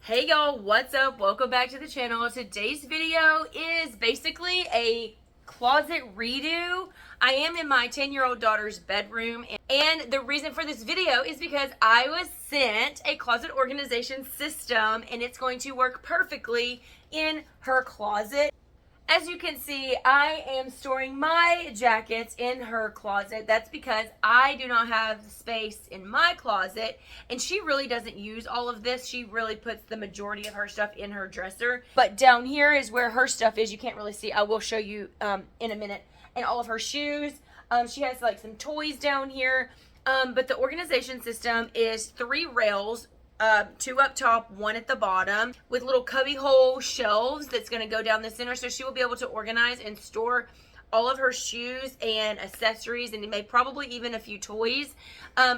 Hey y'all, what's up? Welcome back to the channel. Today's video is basically a closet redo. I am in my 10-year-old daughter's bedroom, and the reason for this video is because I was sent a closet organization system and it's going to work perfectly in her closet. As you can see, I am storing my jackets in her closet. That's because I do not have space in my closet, and she really doesn't use all of this. She really puts the majority of her stuff in her dresser. But down here is where her stuff is. You can't really see. I will show you in a minute. And all of her shoes. She has like some toys down here. But the organization system is 3 rails. 2 up top, 1 at the bottom, with little cubby hole shelves that's going to go down the center, so she will be able to organize and store all of her shoes and accessories, and maybe probably even a few toys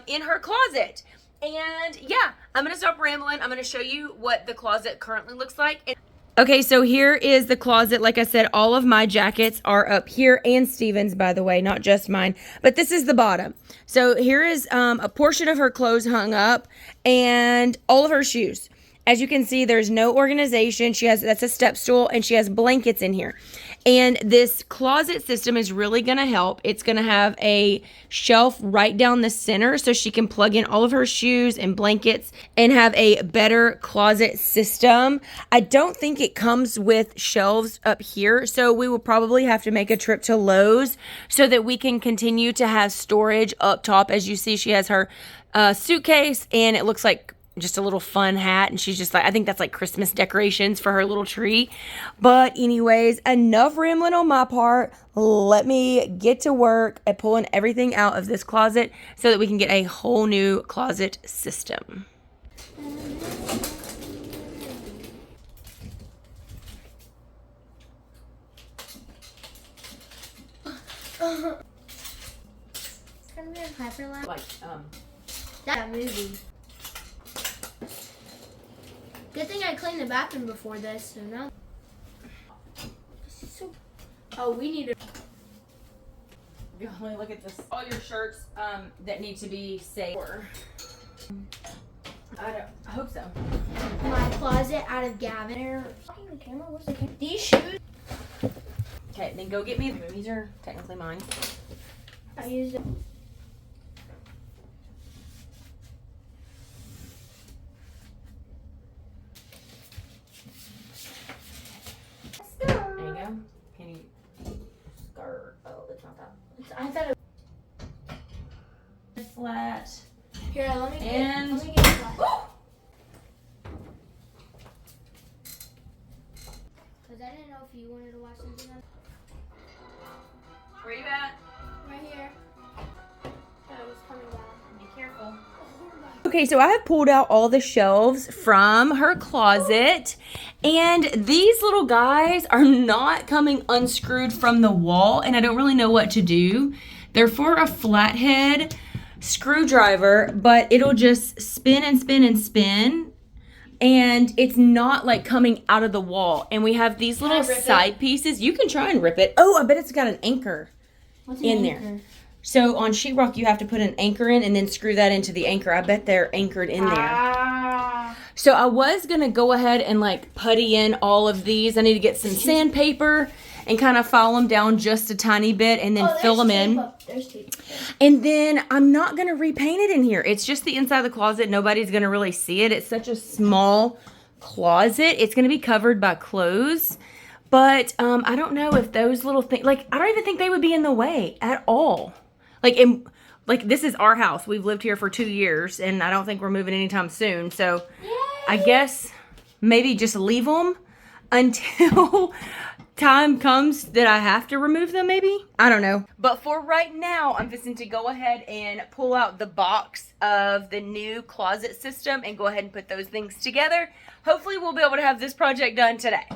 in her closet. And yeah, I'm going to stop rambling. I'm going to show you what the closet currently looks like. Okay, so here is the closet. Like I said, all of my jackets are up here, and Steven's, by the way, not just mine. But this is the bottom. So here is a portion of her clothes hung up, and all of her shoes. As you can see, there's no organization. That's a step stool, and she has blankets in here. And this closet system is really going to help. It's going to have a shelf right down the center so she can plug in all of her shoes and blankets and have a better closet system. I don't think it comes with shelves up here, so we will probably have to make a trip to Lowe's so that we can continue to have storage up top. As you see, she has her suitcase, and it looks like just a little fun hat, and she's just like, I think that's like Christmas decorations for her little tree. But anyways, enough rambling on my part. Let me get to work at pulling everything out of this closet so that we can get a whole new closet system. It's gonna be on hyperlapse. Like That movie. Good thing I cleaned the bathroom before this, so now. Oh, we need to. Only look at this. All your shirts that need to be saved. I hope so. My closet out of Gavin. The camera? Where's the camera? These shoes. Okay, then go get me. These are technically mine. I used it. There you go. Can you skirt? Oh, it's not that. I thought it Flat. Here, let me And get it flat. Because I didn't know if you wanted to watch something else. Where you at? Right here. That was coming down. Be careful. Oh my. Okay, so I have pulled out all the shelves from her closet, and these little guys are not coming unscrewed from the wall, and I don't really know what to do. They're for a flathead screwdriver, but it'll just spin and spin and spin, and it's not like coming out of the wall. And we have these little side pieces. You can try and rip it. Oh, I bet it's got an anchor in there. So on sheetrock, you have to put an anchor in and then screw that into the anchor. I bet they're anchored in there. So I was going to go ahead and like putty in all of these. I need to get some sandpaper and kind of file them down just a tiny bit and then fill them in. There's tape. And then I'm not going to repaint it in here. It's just the inside of the closet. Nobody's going to really see it. It's such a small closet. It's going to be covered by clothes. But I don't know if those little things, like, I don't even think they would be in the way at all. Like this is our house. We've lived here for 2 years, and I don't think we're moving anytime soon. So Yay! I guess maybe just leave them until time comes that I have to remove them, maybe. I don't know. But for right now, I'm fixing to go ahead and pull out the box of the new closet system and go ahead and put those things together. Hopefully we'll be able to have this project done today.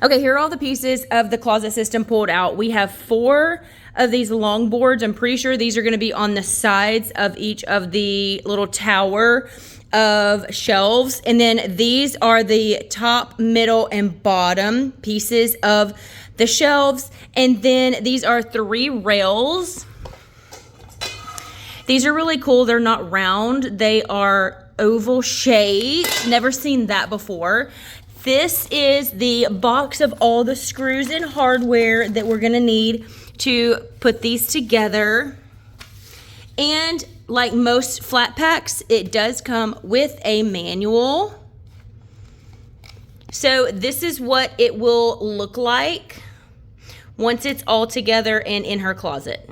Okay, here are all the pieces of the closet system pulled out. We have 4 of these long boards. I'm pretty sure these are gonna be on the sides of each of the little tower of shelves. And then these are the top, middle, and bottom pieces of the shelves. And then these are 3 rails. These are really cool. They're not round. They are oval shaped. Never seen that before. This is the box of all the screws and hardware that we're gonna need to put these together. And like most flat packs, it does come with a manual. So this is what it will look like once it's all together and in her closet.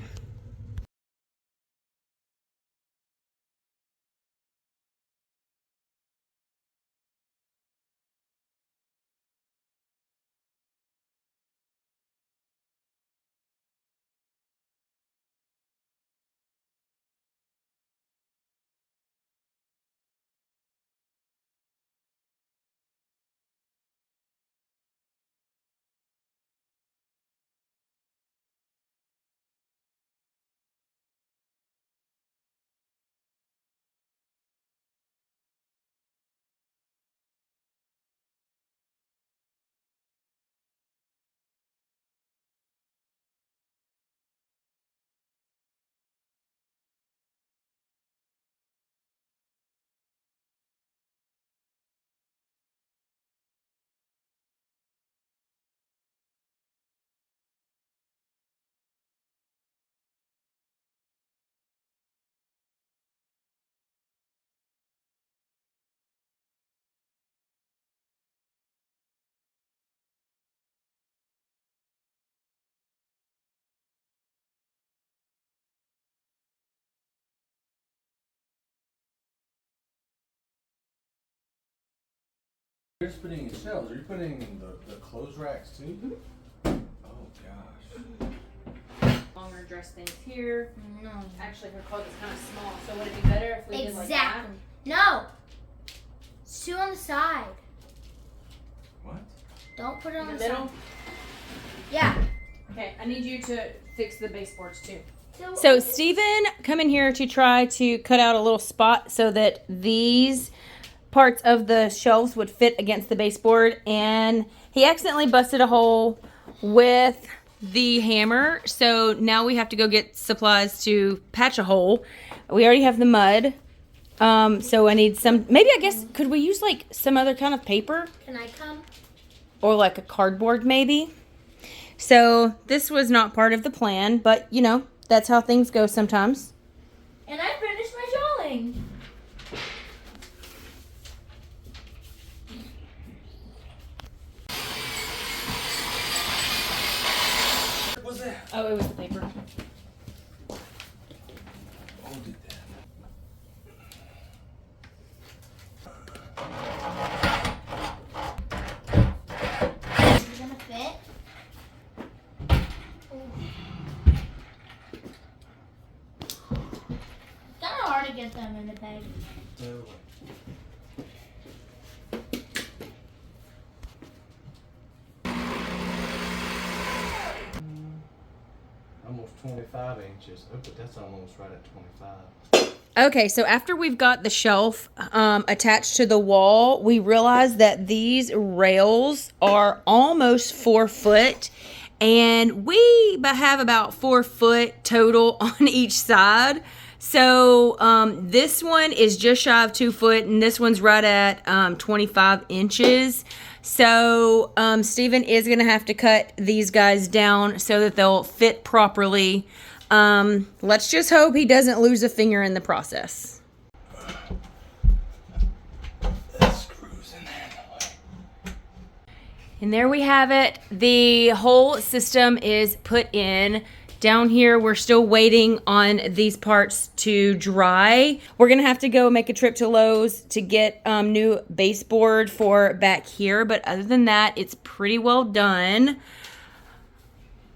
You're just putting in shelves. Are you putting in the clothes racks too? Oh gosh. Longer dress things here. No. Actually, her closet's kind of small, so would it be better if we did like that? Exactly. No. It's 2 on the side. What? Don't put it on In the the middle? side. Yeah. Okay, I need you to fix the baseboards too. So So Steven come in here to try to cut out a little spot so that these parts of the shelves would fit against the baseboard, and he accidentally busted a hole with the hammer. So now we have to go get supplies to patch a hole. We already have the mud. So I need some, maybe I guess, could we use like some other kind of paper? can I come? Or like a cardboard maybe? So this was not part of the plan, but you know, that's how things go sometimes. And I finished my drawing. What was that? Oh, it was the paper. Oh, did that. Is it gonna fit? It's kind of hard to get them in the bag. Totally. Almost 25 inches. Oh, but that's almost right at 25. Okay, so after we've got the shelf attached to the wall, we realize that these rails are almost 4 foot, and we have about 4 foot total on each side. So this one is just shy of 2 foot, and this one's right at 25 inches. So Steven is gonna have to cut these guys down so that they'll fit properly. Let's just hope he doesn't lose a finger in the process. That screws in there. And there we have it. The whole system is put in. Down here, we're still waiting on these parts to dry. We're gonna have to go make a trip to Lowe's to get new baseboard for back here. But other than that, it's pretty well done.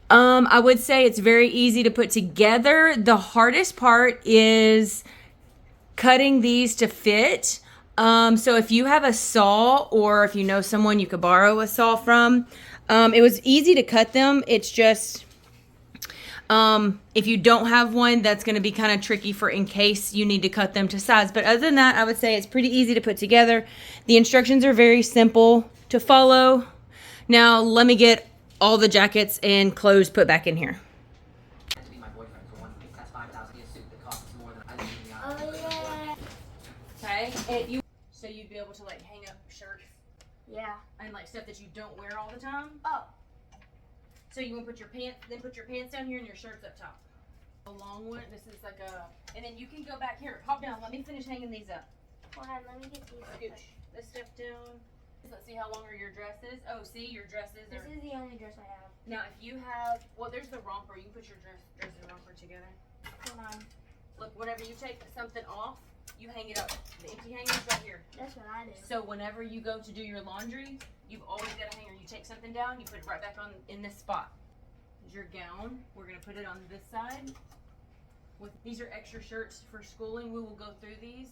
I would say it's very easy to put together. The hardest part is cutting these to fit. So if you have a saw, or if you know someone you could borrow a saw from, it was easy to cut them. It's just, if you don't have one, that's going to be kind of tricky for in case you need to cut them to size. But other than that, I would say it's pretty easy to put together. The instructions are very simple to follow. Now let me get all the jackets and clothes put back in here. To be my boyfriend for one week. That's $5,000 a suit that costs more than I think. Oh yeah. Okay, so you'd be able to like hang up shirts Yeah. and like stuff that you don't wear all the time. Oh. So you want to put your pants down here and your shirts up top. A long one. This is like a, and then you can go back here. Hop down. Let me finish hanging these up. Hold on, let me get these. Scooch this stuff down. Let's see how long are your dresses. Oh, see, your dresses This are. is the only dress I have. Now, if you have, well, there's the romper. You can put your dress and romper together. Hold on. Look, whenever you take something off, you hang it up. The empty hanger's right here. That's what I do. So whenever you go to do your laundry, you've always got a hanger. You take something down, you put it right back on in this spot. Your gown, we're gonna put it on this side. These are extra shirts for schooling. We will go through these.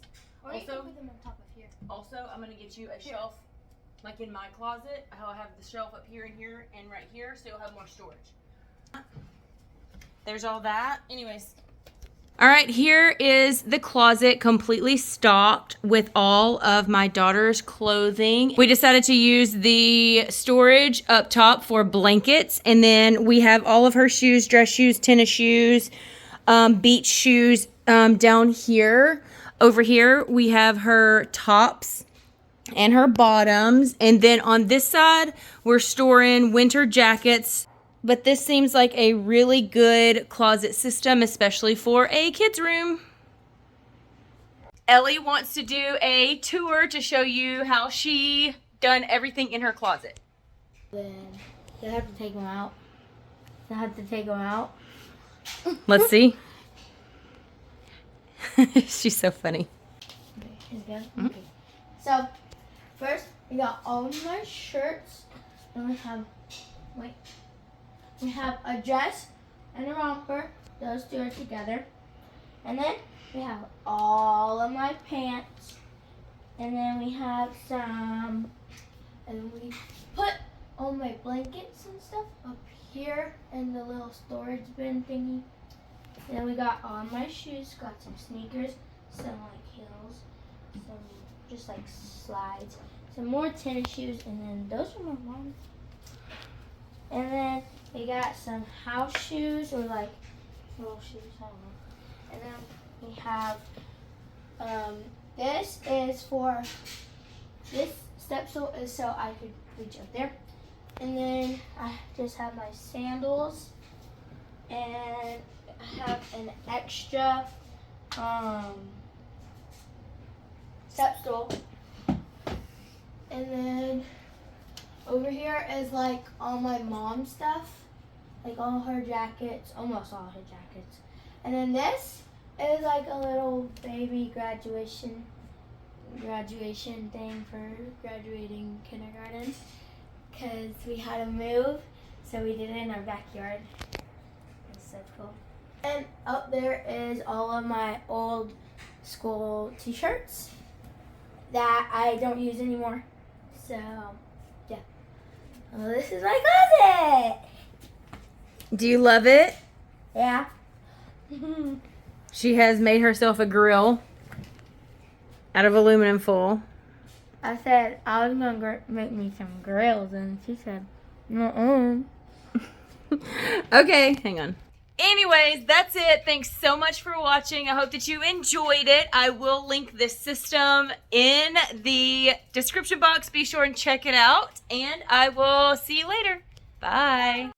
Or you can put them on top of here. Also, I'm gonna get you a shelf, like in my closet. How I have the shelf up here and here and right here, so you'll have more storage. There's all that. Anyways. All right, here is the closet completely stocked with all of my daughter's clothing. We decided to use the storage up top for blankets, and then we have all of her shoes, dress shoes, tennis shoes, beach shoes down here. Over here, we have her tops and her bottoms, and then on this side, we're storing winter jackets. But this seems like a really good closet system, especially for a kid's room. Ellie wants to do a tour to show you how she done everything in her closet. Then you have to take them out. You have to take them out. Let's see. She's so funny. Okay, is good? Okay. So, first, we got all of my shirts. Then we have, we have a dress and a romper. Those two are together. And then we have all of my pants. And then we have some, and we put all my blankets and stuff up here in the little storage bin thingy. And then we got all my shoes, got some sneakers, some like heels, some just like slides, some more tennis shoes, and then those are my mom's. And then we got some house shoes or like little shoes, I don't know. And then we have, this is for, this step stool is so I could reach up there. And then I just have my sandals, and I have an extra step stool. And then over here is like all my mom's stuff, like all her jackets, almost all her jackets. And then this is like a little baby graduation thing for graduating kindergarten, because we had to move, so we did it in our backyard. It's so cool. And up there is all of my old school t-shirts that I don't use anymore. So, yeah. Well, this is my closet. Do you love it? Yeah. She has made herself a grill out of aluminum foil. I said I was gonna make me some grills, and she said, "No." Okay, hang on. Anyways, that's it. Thanks so much for watching. I hope that you enjoyed it. I will link this system in the description box. Be sure and check it out. And I will see you later. Bye.